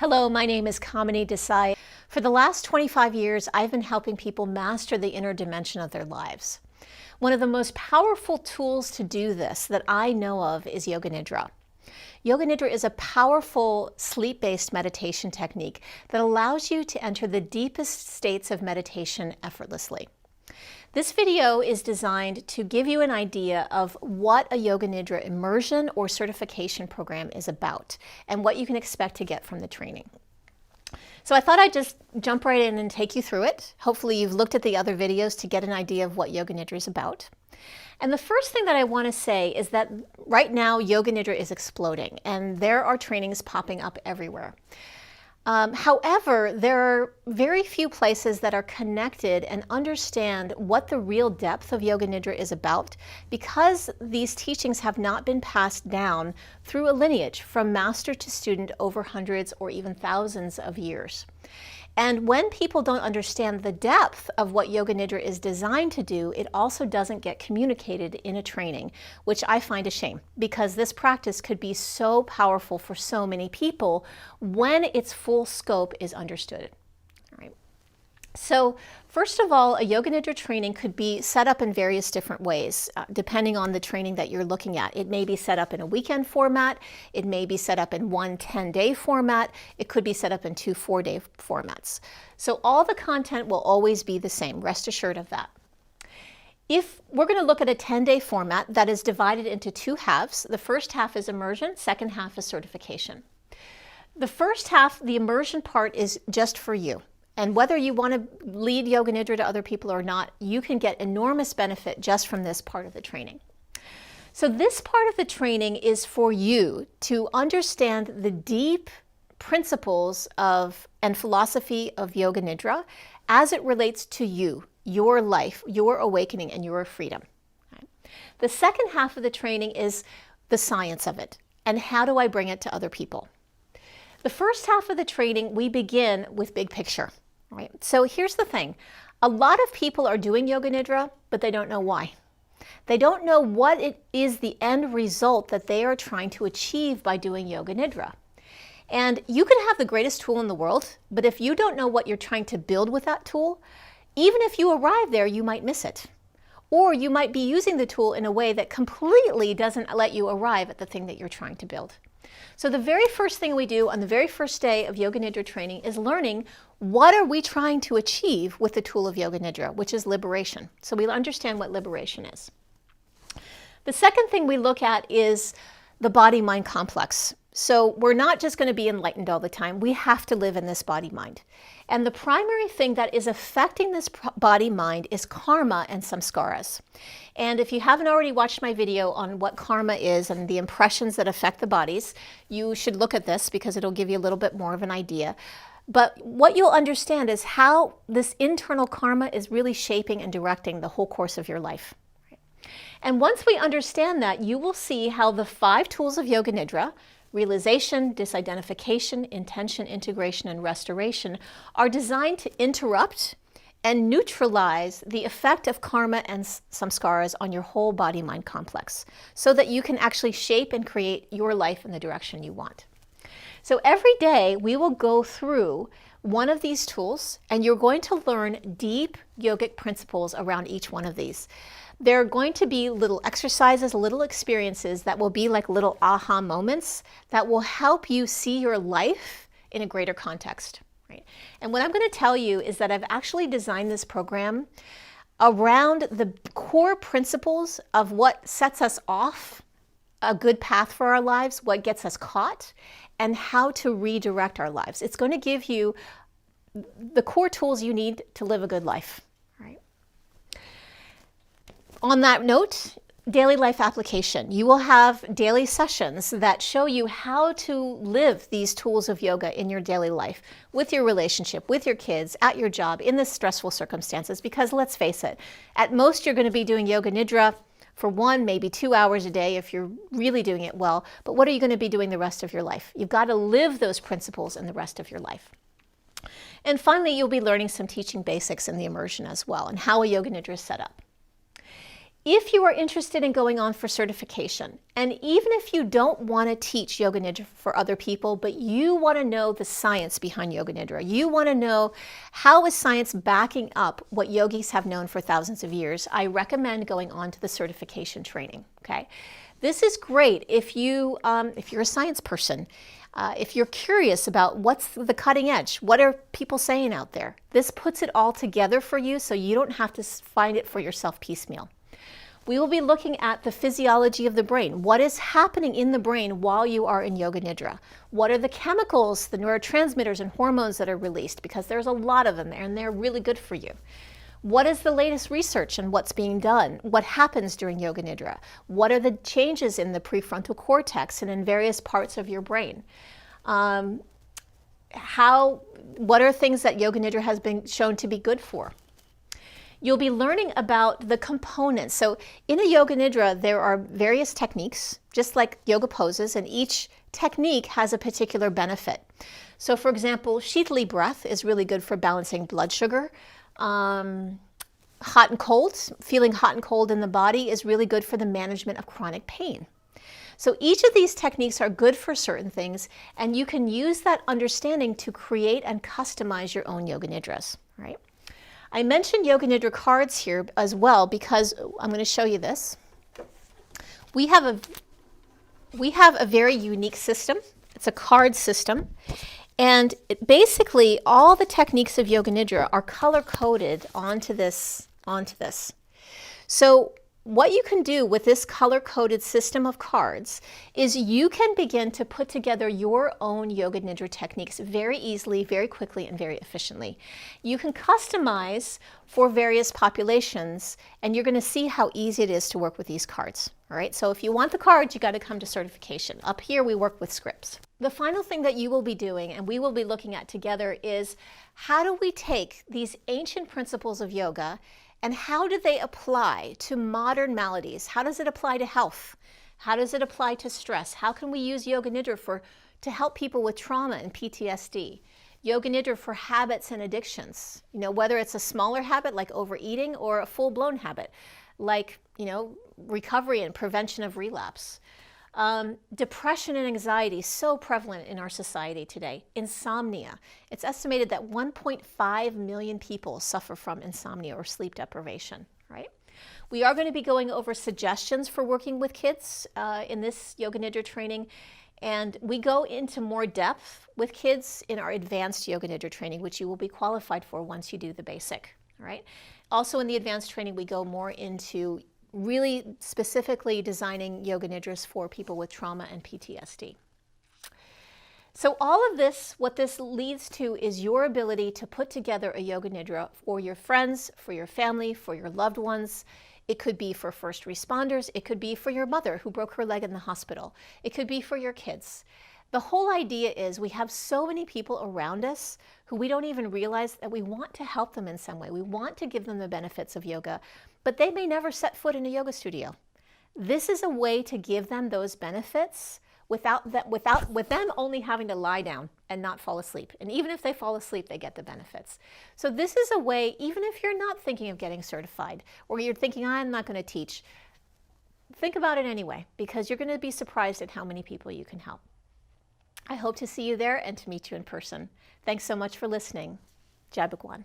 Hello, my name is Kamini Desai. For the last 25 years, I've been helping people master the inner dimension of their lives. One of the most powerful tools to do this that I know of is Yoga Nidra. Yoga Nidra is a powerful sleep-based meditation technique that allows you to enter the deepest states of meditation effortlessly. This video is designed to give you an idea of what a Yoga Nidra immersion or certification program is about and what you can expect to get from the training. So I thought I'd just jump right in and take you through it. Hopefully you've looked at the other videos to get an idea of what Yoga Nidra is about. And the first thing that I want to say is that right now Yoga Nidra is exploding and there are trainings popping up everywhere. However, there are very few places that are connected and understand what the real depth of Yoga Nidra is about, because these teachings have not been passed down through a lineage from master to student over hundreds or even thousands of years. And when people don't understand the depth of what Yoga Nidra is designed to do, it also doesn't get communicated in a training, which I find a shame, because this practice could be so powerful for so many people when its full scope is understood. All right. So first of all, a Yoga Nidra training could be set up in various different ways, depending on the training that you're looking at. It may be set up in a weekend format. It may be set up in one 10-day format. It could be set up in two 4-day formats. So all the content will always be the same. Rest assured of that. If we're going to look at a 10-day format that is divided into two halves, the first half is immersion, second half is certification. The first half, the immersion part, is just for you. And whether you want to lead Yoga Nidra to other people or not, you can get enormous benefit just from this part of the training. So this part of the training is for you to understand the deep principles of and philosophy of Yoga Nidra as it relates to you, your life, your awakening, and your freedom. Okay. The second half of the training is the science of it and how do I bring it to other people. The first half of the training, we begin with big picture. Right. So here's the thing. A lot of people are doing Yoga Nidra, but they don't know why. They don't know what it is the end result that they are trying to achieve by doing Yoga Nidra. And you can have the greatest tool in the world, but if you don't know what you're trying to build with that tool, even if you arrive there, you might miss it. Or you might be using the tool in a way that completely doesn't let you arrive at the thing that you're trying to build. So the very first thing we do on the very first day of Yoga Nidra training is learning what are we trying to achieve with the tool of Yoga Nidra, which is liberation. So we'll understand what liberation is. The second thing we look at is the body-mind complex. So we're not just going to be enlightened all the time. We have to live in this body-mind. And the primary thing that is affecting this body-mind is karma and samskaras. And if you haven't already watched my video on what karma is and the impressions that affect the bodies, you should look at this because it'll give you a little bit more of an idea. But what you'll understand is how this internal karma is really shaping and directing the whole course of your life. And once we understand that, you will see how the 5 tools of Yoga Nidra, realization, disidentification, intention, integration, and restoration, are designed to interrupt and neutralize the effect of karma and samskaras on your whole body-mind complex so that you can actually shape and create your life in the direction you want. So every day we will go through one of these tools and you're going to learn deep yogic principles around each one of these. There are going to be little exercises, little experiences that will be like little aha moments that will help you see your life in a greater context. Right? And what I'm going to tell you is that I've actually designed this program around the core principles of what sets us off a good path for our lives, what gets us caught, and how to redirect our lives. It's going to give you the core tools you need to live a good life. Right? On that note, daily life application. You will have daily sessions that show you how to live these tools of yoga in your daily life, with your relationship, with your kids, at your job, in the stressful circumstances, because let's face it, at most you're going to be doing Yoga Nidra for 1, maybe 2 hours a day if you're really doing it well, but what are you going to be doing the rest of your life? You've got to live those principles in the rest of your life. And finally, you'll be learning some teaching basics in the immersion as well, and how a Yoga Nidra is set up. If you are interested in going on for certification, and even if you don't want to teach Yoga Nidra for other people, but you want to know the science behind Yoga Nidra, you want to know how is science backing up what yogis have known for thousands of years, I recommend going on to the certification training, okay? This is great if you're a science person, if you're curious about what's the cutting edge, what are people saying out there. This puts it all together for you so you don't have to find it for yourself piecemeal. We will be looking at the physiology of the brain. What is happening in the brain while you are in Yoga Nidra? What are the chemicals, the neurotransmitters and hormones that are released? Because there's a lot of them there and they're really good for you. What is the latest research and what's being done? What happens during Yoga Nidra? What are the changes in the prefrontal cortex and in various parts of your brain? What are things that Yoga Nidra has been shown to be good for? You'll be learning about the components. So in a Yoga Nidra, there are various techniques, just like yoga poses, and each technique has a particular benefit. So for example, Shitali breath is really good for balancing blood sugar. Hot and cold, feeling hot and cold in the body is really good for the management of chronic pain. So each of these techniques are good for certain things, and you can use that understanding to create and customize your own Yoga Nidras, right? I mentioned Yoga Nidra cards here as well because I'm going to show you this. We have a very unique system. It's a card system. And basically all the techniques of Yoga Nidra are color-coded onto this. So what you can do with this color-coded system of cards is you can begin to put together your own Yoga Nidra techniques very easily, very quickly, and very efficiently. You can customize for various populations, and you're going to see how easy it is to work with these cards. All right, so if you want the cards, you got to come to certification. Up here, we work with scripts. The final thing that you will be doing, and we will be looking at together, is how do we take these ancient principles of yoga and how do they apply to modern maladies? How does it apply to health? How does it apply to stress? How can we use Yoga Nidra to help people with trauma and PTSD? Yoga Nidra for habits and addictions, whether it's a smaller habit like overeating or a full-blown habit like, recovery and prevention of relapse. Depression and anxiety, so prevalent in our society today. Insomnia. It's estimated that 1.5 million people suffer from insomnia or sleep deprivation, right? We are going to be going over suggestions for working with kids in this Yoga Nidra training, and we go into more depth with kids in our advanced Yoga Nidra training, which you will be qualified for once you do the basic, all right? Also in the advanced training, we go more into really specifically designing Yoga Nidras for people with trauma and PTSD. So all of this, what this leads to is your ability to put together a Yoga Nidra for your friends, for your family, for your loved ones. It could be for first responders. It could be for your mother who broke her leg in the hospital. It could be for your kids. The whole idea is we have so many people around us who we don't even realize that we want to help them in some way. We want to give them the benefits of yoga, but they may never set foot in a yoga studio. This is a way to give them those benefits with them only having to lie down and not fall asleep. And even if they fall asleep, they get the benefits. So this is a way, even if you're not thinking of getting certified, or you're thinking, I'm not going to teach, think about it anyway, because you're going to be surprised at how many people you can help. I hope to see you there and to meet you in person. Thanks so much for listening. Jai Bhagwan.